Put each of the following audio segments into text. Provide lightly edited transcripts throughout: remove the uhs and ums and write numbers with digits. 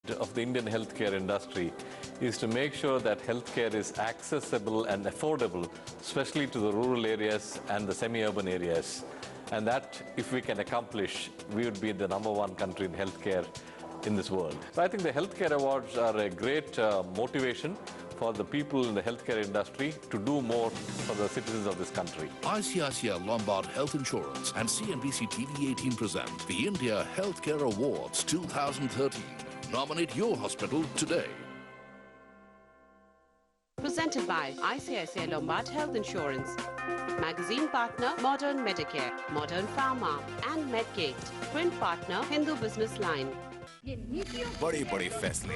of the Indian healthcare industry is to make sure that healthcare is accessible and affordable, especially to the rural areas and the semi-urban areas. And that, if we can accomplish, we would be the #1 country in healthcare in this world. So I think the healthcare awards are a great motivation for the people in the healthcare industry to do more for the citizens of this country. ICICI Lombard Health Insurance and CNBC TV18 present the India Healthcare Awards 2013. Nominate your hospital today. Presented by ICICI Lombard Health Insurance. Magazine partner Modern Medicare, Modern Pharma and Medgate. Print partner Hindu Business Line. बड़े बड़े फैसले,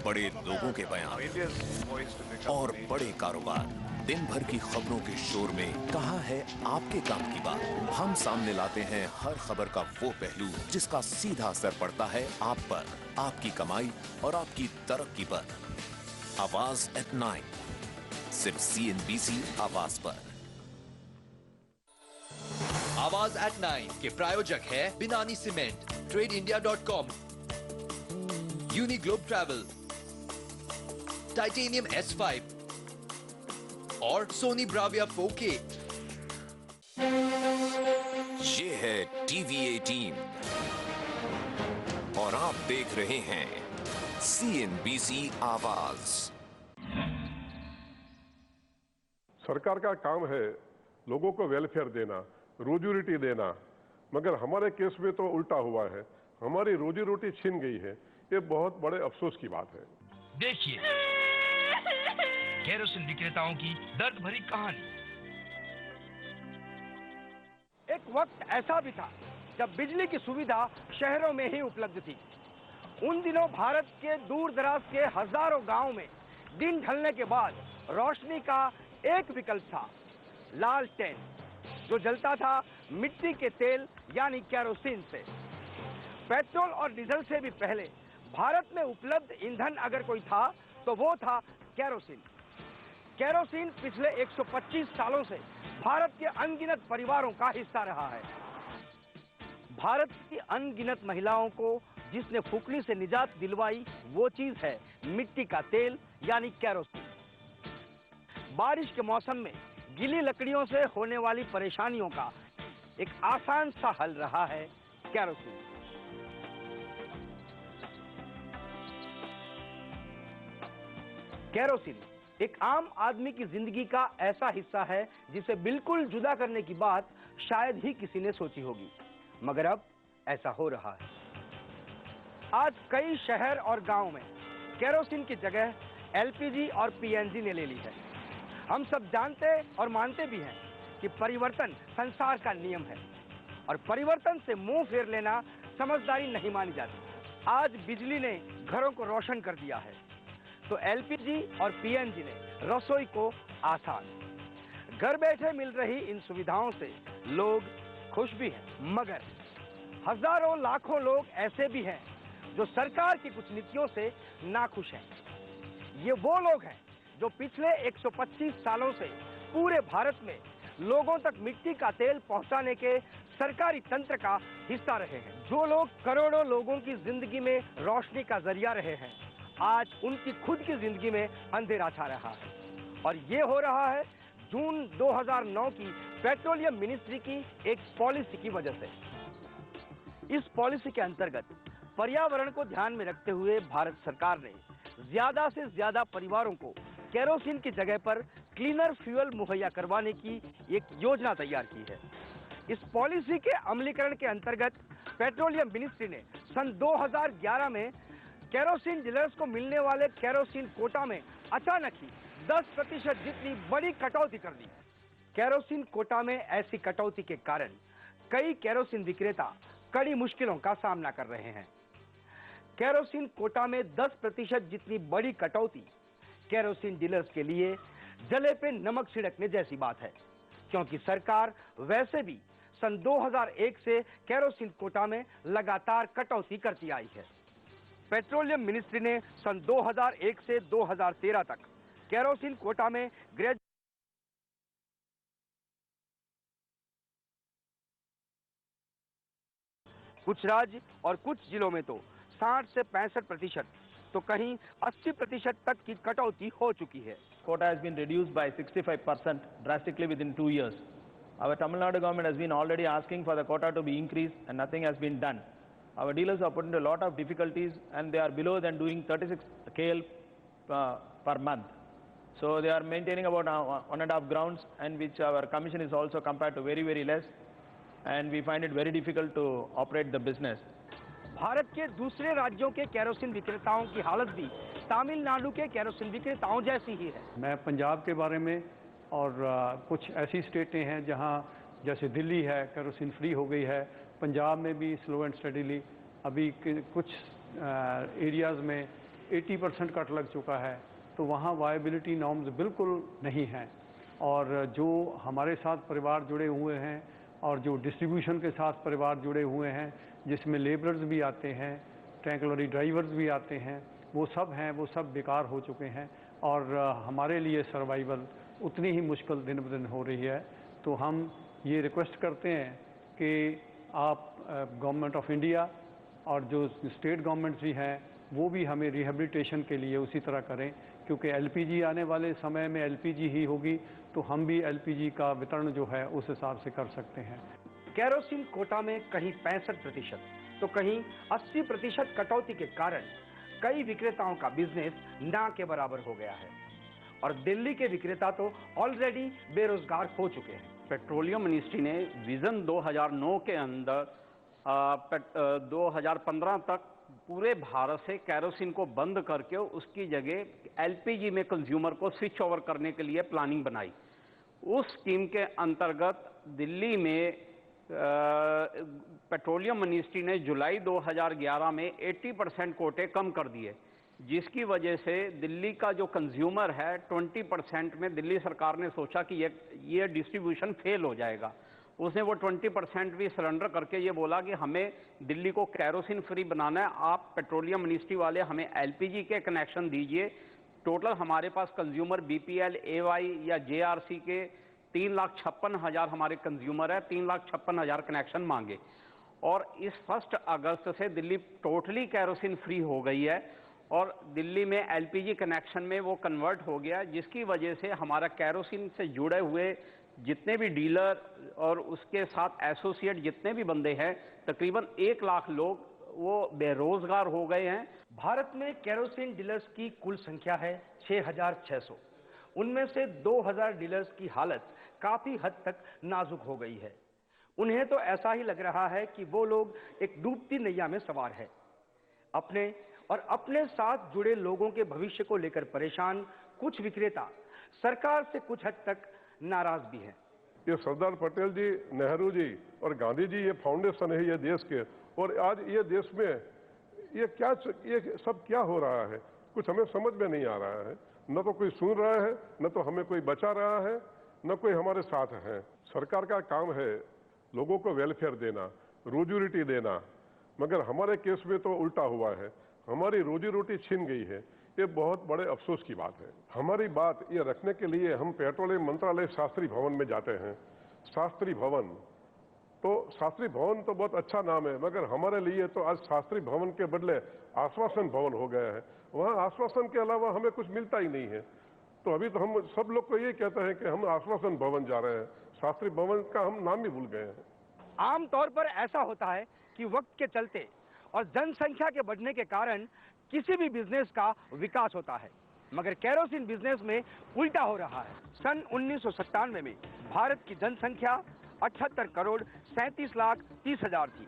बड़े लोगों के बयान और बड़े कारोबार। दिन भर की खबरों के शोर में कहाँ है आपके काम की बात। हम सामने लाते हैं हर खबर का वो पहलू जिसका सीधा असर पड़ता है आप पर, आपकी कमाई और आपकी तरक्की पर। आवाज एट 9 सिर्फ CNBC आवाज पर। आवाज एट 9 के प्रायोजक है Binani cement, TradeIndia.com, Uniglobe travel, titanium S5 और सोनी ब्राविया 4K। ये है TV18 और आप देख रहे हैं CNBC आवाज। सरकार का काम है लोगों को वेलफेयर देना, रोजी रोटी देना, मगर हमारे केस में तो उल्टा हुआ है। हमारी रोजी रोटी छीन गई है। ये बहुत बड़े अफसोस की बात है। देखिए केरोसिन विक्रेताओं की दर्द भरी कहानी। एक वक्त ऐसा भी था जब बिजली की सुविधा शहरों में ही उपलब्ध थी। उन दिनों भारत के दूर दराज के हजारों गांवों में दिन ढलने के बाद रोशनी का एक विकल्प था, लालटेन, जो जलता था मिट्टी के तेल यानी केरोसिन से। पेट्रोल और डीजल से भी पहले भारत में उपलब्ध ईंधन अगर कोई था तो वो था केरोसिन। केरोसिन पिछले 125 सालों से भारत के अनगिनत परिवारों का हिस्सा रहा है। भारत की अनगिनत महिलाओं को जिसने फूकनी से निजात दिलवाई वो चीज है मिट्टी का तेल यानी केरोसिन। बारिश के मौसम में गीली लकड़ियों से होने वाली परेशानियों का एक आसान सा हल रहा है केरोसिन। केरोसिन एक आम आदमी की जिंदगी का ऐसा हिस्सा है जिसे बिल्कुल जुदा करने की बात शायद ही किसी ने सोची होगी, मगर अब ऐसा हो रहा है। आज कई शहर और गांव में केरोसिन की जगह LPG और PNG ने ले ली है। हम सब जानते और मानते भी हैं कि परिवर्तन संसार का नियम है और परिवर्तन से मुंह फेर लेना समझदारी नहीं मानी जाती। आज बिजली ने घरों को रोशन कर दिया है तो LPG और PNG ने रसोई को आसान। घर बैठे मिल रही इन सुविधाओं से लोग खुश भी हैं, मगर हजारों लाखों लोग ऐसे भी हैं जो सरकार की कुछ नीतियों से नाखुश हैं। ये वो लोग हैं जो पिछले 125 सालों से पूरे भारत में लोगों तक मिट्टी का तेल पहुंचाने के सरकारी तंत्र का हिस्सा रहे हैं। जो लोग करोड़ों लोगों की जिंदगी में रोशनी का जरिया रहे हैं, आज उनकी खुद की जिंदगी में अंधेरा छा रहा है। और ये हो रहा है जून 2009 की पेट्रोलियम मिनिस्ट्री की एक पॉलिसी की वजह से। इस पॉलिसी के अंतर्गत पर्यावरण को ध्यान में रखते हुए भारत सरकार ने ज्यादा से ज्यादा परिवारों को केरोसिन की जगह पर क्लीनर फ्यूल मुहैया करवाने की एक योजना तैयार की है। इस पॉलिसी के अमलीकरण के अंतर्गत पेट्रोलियम मिनिस्ट्री ने सन 2011 में केरोसिन डीलर्स को मिलने वाले केरोसिन कोटा में अचानक ही 10% जितनी बड़ी कटौती कर दी। केरोसिन कोटा में ऐसी कटौती के कारण कई केरोसिन विक्रेता कड़ी मुश्किलों का सामना कर रहे हैं। केरोसिन कोटा में 10% जितनी बड़ी कटौती केरोसिन डीलर्स के लिए जले पे नमक छिड़कने जैसी बात है, क्योंकि सरकार वैसे भी सन 2001 से केरोसिन कोटा में लगातार कटौती करती आई है। पेट्रोलियम मिनिस्ट्री ने सन 2001 से 2013 तक केरोसिन कोटा में कुछ राज्य और कुछ जिलों में तो 60 से 65%, तो कहीं 80% तक की कटौती हो चुकी है। Quota has been reduced by 65% drastically within 2 years. Our Tamil Nadu government has been already asking for the quota to be increased and nothing has been done. Our dealers are put into a lot of difficulties and they are below than doing 36 KL per month. So they are maintaining about 1.5 grounds, and which our commission is also compared to very, very less, and we find it very difficult to operate the business. Bharat के दूसरे राज्यों के kerosene विक्रेताओं की हालत भी तमिलनाडु के kerosene विक्रेताओं जैसी ही है। मैं पंजाब के बारे में और कुछ ऐसी स्टेटें हैं जहां जैसे दिल्ली है केरोसिन फ्री हो गई है, पंजाब में भी स्लो एंड स्टडीली अभी कुछ एरियाज़ में 80% कट लग चुका है, तो वहाँ वायबिलिटी नॉर्म्स बिल्कुल नहीं हैं। और जो हमारे साथ परिवार जुड़े हुए हैं और जो डिस्ट्रीब्यूशन के साथ परिवार जुड़े हुए हैं, जिसमें लेबरर्स भी आते हैं, टैंक लॉरी ड्राइवर्स भी आते हैं, वो सब बेकार हो चुके हैं और हमारे लिए सर्वाइवल उतनी ही मुश्किल दिन ब दिन हो रही है। तो हम ये रिक्वेस्ट करते हैं कि आप गवर्नमेंट ऑफ इंडिया और जो स्टेट गवर्नमेंट्स भी हैं वो भी हमें रिहेबिलिटेशन के लिए उसी तरह करें, क्योंकि एलपीजी आने वाले समय में एलपीजी ही होगी, तो हम भी एलपीजी का वितरण जो है उस हिसाब से कर सकते हैं। केरोसिन कोटा में कहीं 65% तो कहीं 80% कटौती के कारण कई विक्रेताओं का बिजनेस ना के बराबर हो गया है और दिल्ली के विक्रेता तो ऑलरेडी बेरोजगार हो चुके हैं। पेट्रोलियम मिनिस्ट्री ने विजन 2009 के अंदर 2015 तक पूरे भारत से केरोसिन को बंद करके उसकी जगह एलपीजी में कंज्यूमर को स्विच ओवर करने के लिए प्लानिंग बनाई। उस स्कीम के अंतर्गत दिल्ली में पेट्रोलियम मिनिस्ट्री ने जुलाई 2011 में 80% कोटे कम कर दिए, जिसकी वजह से दिल्ली का जो कंज्यूमर है 20% में दिल्ली सरकार ने सोचा कि ये डिस्ट्रीब्यूशन फेल हो जाएगा। उसने वो 20% भी सरेंडर करके ये बोला कि हमें दिल्ली को केरोसिन फ्री बनाना है, आप पेट्रोलियम मिनिस्ट्री वाले हमें एलपीजी के कनेक्शन दीजिए। टोटल हमारे पास कंज्यूमर बीपीएल, एवाई या जेआरसी के 3,56,000 हमारे कंज्यूमर है, 3,56,000 कनेक्शन मांगे और इस 1 अगस्त से दिल्ली टोटली केरोसिन फ्री हो गई है और दिल्ली में एलपीजी कनेक्शन में वो कन्वर्ट हो गया, जिसकी वजह से हमारा केरोसिन से जुड़े हुए जितने भी डीलर और उसके साथ एसोसिएट जितने भी बंदे हैं, तकरीबन 1 लाख लोग वो बेरोजगार हो गए हैं। भारत में केरोसिन डीलर्स की कुल संख्या है 6,600। उनमें से 2,000 डीलर्स की हालत काफी हद तक नाजुक हो गई है। उन्हें तो ऐसा ही लग रहा है कि वो लोग एक डूबती नैया में सवार है। अपने साथ जुड़े लोगों के भविष्य को लेकर परेशान कुछ विक्रेता सरकार से कुछ हद तक नाराज भी हैं। ये सरदार पटेल जी, नेहरू जी और गांधी जी ये फाउंडेशन है ये देश के, और आज ये देश में ये सब क्या हो रहा है, कुछ हमें समझ में नहीं आ रहा है। न तो कोई सुन रहा है, न तो हमें कोई बचा रहा है, न कोई हमारे साथ है। सरकार का काम है लोगों को वेलफेयर देना, रोजी रोटी देना, मगर हमारे केस में तो उल्टा हुआ है, हमारी रोजी रोटी छीन गई है। ये बहुत बड़े अफसोस की बात है। हमारी बात ये रखने के लिए हम पेट्रोलियम मंत्रालय शास्त्री भवन में जाते हैं। शास्त्री भवन तो बहुत अच्छा नाम है, मगर हमारे लिए तो आज शास्त्री भवन के बदले आश्वासन भवन हो गया है। वहाँ आश्वासन के अलावा हमें कुछ मिलता ही नहीं है। तो अभी तो हम सब लोग को ये कहते हैं कि हम आश्वासन भवन जा रहे हैं, शास्त्री भवन का हम नाम ही भूल गए हैं। आमतौर पर ऐसा होता है कि वक्त के चलते और जनसंख्या के बढ़ने के कारण किसी भी बिजनेस का विकास होता है, मगर केरोसिन बिजनेस में उल्टा हो रहा है। सन 1997 में भारत की जनसंख्या 78 करोड़ 37,30,000 थी।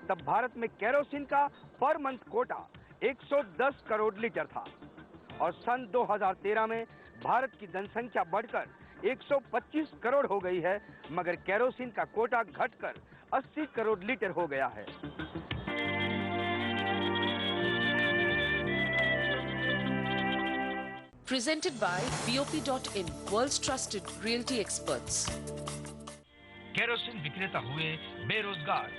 तब भारत में केरोसिन का per month Kota 110 crore litre था और सन 2013 में भारत की जनसंख्या बढ़कर 125 करोड़ हो गई है, मगर केरोसिन का कोटा घटकर 80 करोड़ लीटर हो गया है। Presented by BOP.in, world's trusted realty experts. Kerosene विक्रेता हुए बेरोजगार।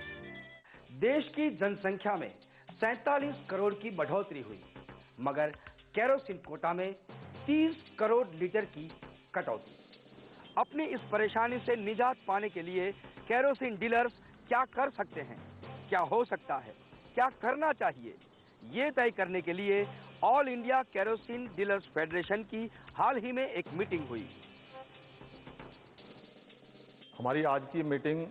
देश की जनसंख्या में 47 करोड़ की बढ़ोतरी हुई, मगर केरोसिन कोटा में 30 करोड़ लीटर की कटौती। अपनी इस परेशानी से निजात पाने के लिए केरोसिन डीलर्स क्या कर सकते हैं, क्या हो सकता है, क्या करना चाहिए, ये तय करने के लिए all India kerosene dealers federation की हाल ही में एक मीटिंग हुई। हमारी आज की मीटिंग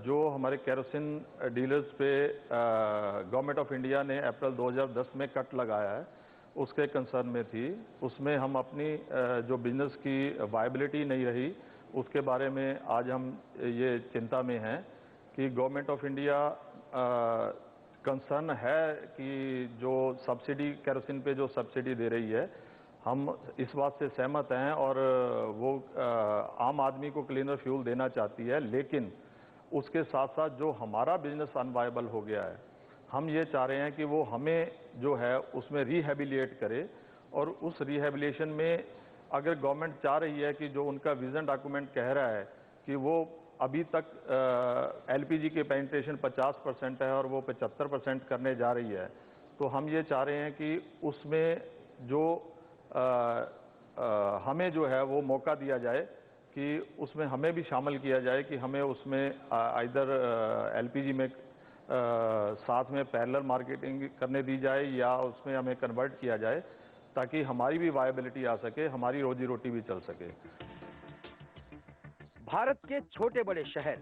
जो हमारे केरोसिन डीलर्स पे गवर्नमेंट ऑफ इंडिया ने अप्रैल 2010 में कट लगाया है, उसके कंसर्न में थी। उसमें हम अपनी जो बिजनेस की वायबिलिटी नहीं रही, उसके बारे में आज हम ये चिंता में हैं कि गवर्नमेंट ऑफ इंडिया कंसर्न है कि जो सब्सिडी केरोसिन पे जो सब्सिडी दे रही है, हम इस बात से सहमत हैं और वो आम आदमी को क्लीनर फ्यूल देना चाहती है, लेकिन उसके साथ साथ जो हमारा बिजनेस अनवायबल हो गया है, हम ये चाह रहे हैं कि वो हमें जो है उसमें रिहेबिलिएट करे। और उस रिहेबिलिएशन में अगर गवर्नमेंट चाह रही है कि जो उनका विजन डॉक्यूमेंट कह रहा है कि वो अभी तक एलपीजी के पेनिट्रेशन 50% है और वो 75% करने जा रही है, तो हम ये चाह रहे हैं कि उसमें जो हमें जो है वो मौका दिया जाए कि उसमें हमें भी शामिल किया जाए, कि हमें उसमें इधर एलपीजी में साथ में पैरेलल मार्केटिंग करने दी जाए या उसमें हमें कन्वर्ट किया जाए, ताकि हमारी भी वायबिलिटी आ सके, हमारी रोजी रोटी भी चल सके। भारत के छोटे बड़े शहर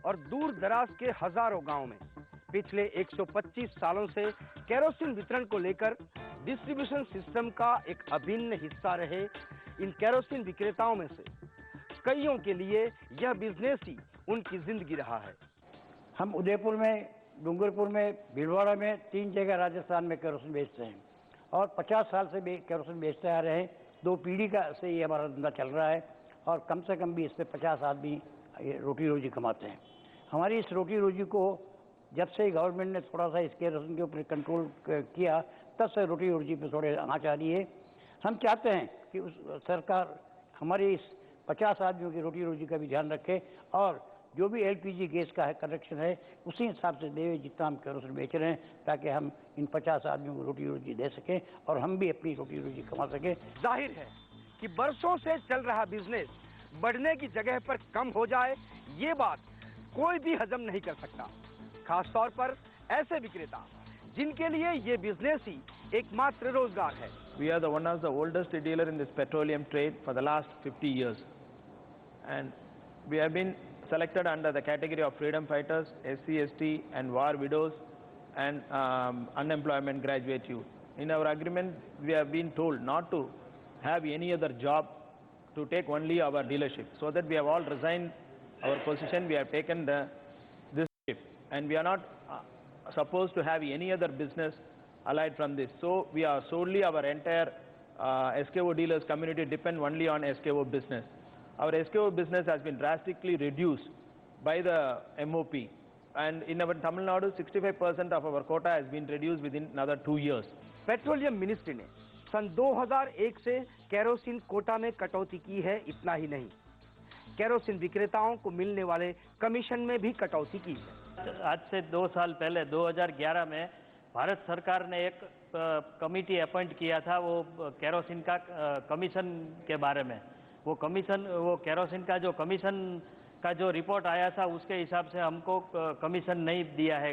और दूर दराज के हजारों गांव में पिछले 125 सालों से केरोसिन वितरण को लेकर डिस्ट्रीब्यूशन सिस्टम का एक अभिन्न हिस्सा रहे इन केरोसिन विक्रेताओं में से कईयों के लिए यह बिजनेस ही उनकी जिंदगी रहा है। हम उदयपुर में, डूंगरपुर में, भीलवाड़ा में 3 जगह राजस्थान में केरोसिन बेचते हैं और 50 साल से केरोसिन बेचते आ रहे हैं। 2 पीढ़ी का से ये हमारा धंधा चल रहा है और कम से कम भी इस पर 50 आदमी रोटी रोजी कमाते हैं। हमारी इस रोटी रोजी को जब से गवर्नमेंट ने थोड़ा सा इस केरोसिन के ऊपर कंट्रोल किया, तब से रोटी रोजी पे थोड़े आँच आ रही है। हम चाहते हैं कि उस सरकार हमारी इस 50 आदमियों की रोटी रोजी का भी ध्यान रखे और जो भी एलपीजी गैस का है कनेक्शन है उसी हिसाब से देवे जितना हम केरोसिन बेच रहे हैं, ताकि हम इन 50 आदमियों को रोटी रोजी दे सकें और हम भी अपनी रोटी रोजी कमा सकें। जाहिर है कि बरसों से चल रहा बिजनेस बढ़ने की जगह पर कम हो जाए, ये बात कोई भी हजम नहीं कर सकता, खास तौर पर ऐसे विक्रेता जिनके लिए ये बिजनेस ही एकमात्र रोजगार है। We are one of the oldest dealer in this petroleum trade for the last 50 years, and we have been selected under the category of freedom fighters, SC, ST, and war widows, and unemployment graduate youth. In our agreement, we have been told not to have any other job, to take only our dealership, so that we have all resigned our position. We have taken this shift, and we are not supposed to have any other business allied from this. So we are solely, our entire SKO dealers community depend only on SKO business. Our SKO business has been drastically reduced by the MOP, and in our Tamil Nadu, 65% of our quota has been reduced within another 2 years. Petroleum ministry ने सन 2001 से kerosene Kota में कटौती की है। इतना ही नहीं, kerosene विक्रेताओं को मिलने वाले कमीशन में भी कटौती की है। आज से 2 साल पहले 2011 में भारत सरकार ने एक कमेटी अपॉइंट किया था, वो केरोसिन का कमीशन के बारे में। वो कमीशन, वो केरोसिन का जो कमीशन का जो रिपोर्ट आया था, उसके हिसाब से हमको कमीशन नहीं दिया है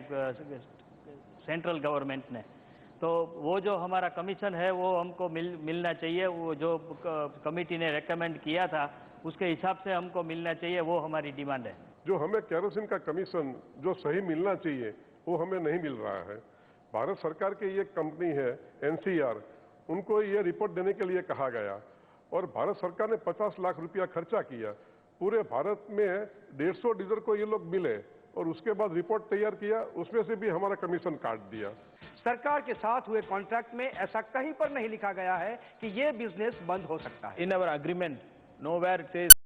सेंट्रल गवर्नमेंट ने। तो वो जो हमारा कमीशन है वो हमको मिलना चाहिए। वो जो कमेटी ने रेकमेंड किया था उसके हिसाब से हमको मिलना चाहिए, वो हमारी डिमांड है। जो हमें केरोसिन का कमीशन जो सही मिलना चाहिए वो हमें नहीं मिल रहा है। भारत सरकार की ये कंपनी है NCR, उनको ये रिपोर्ट देने के लिए कहा गया और भारत सरकार ने 50 लाख रुपया खर्चा किया। पूरे भारत में 150 डीलर को ये लोग मिले और उसके बाद रिपोर्ट तैयार किया, उसमें से भी हमारा कमीशन काट दिया। सरकार के साथ हुए कॉन्ट्रैक्ट में ऐसा कहीं पर नहीं लिखा गया है कि ये बिजनेस बंद हो सकता है। In our agreement, nowhere it says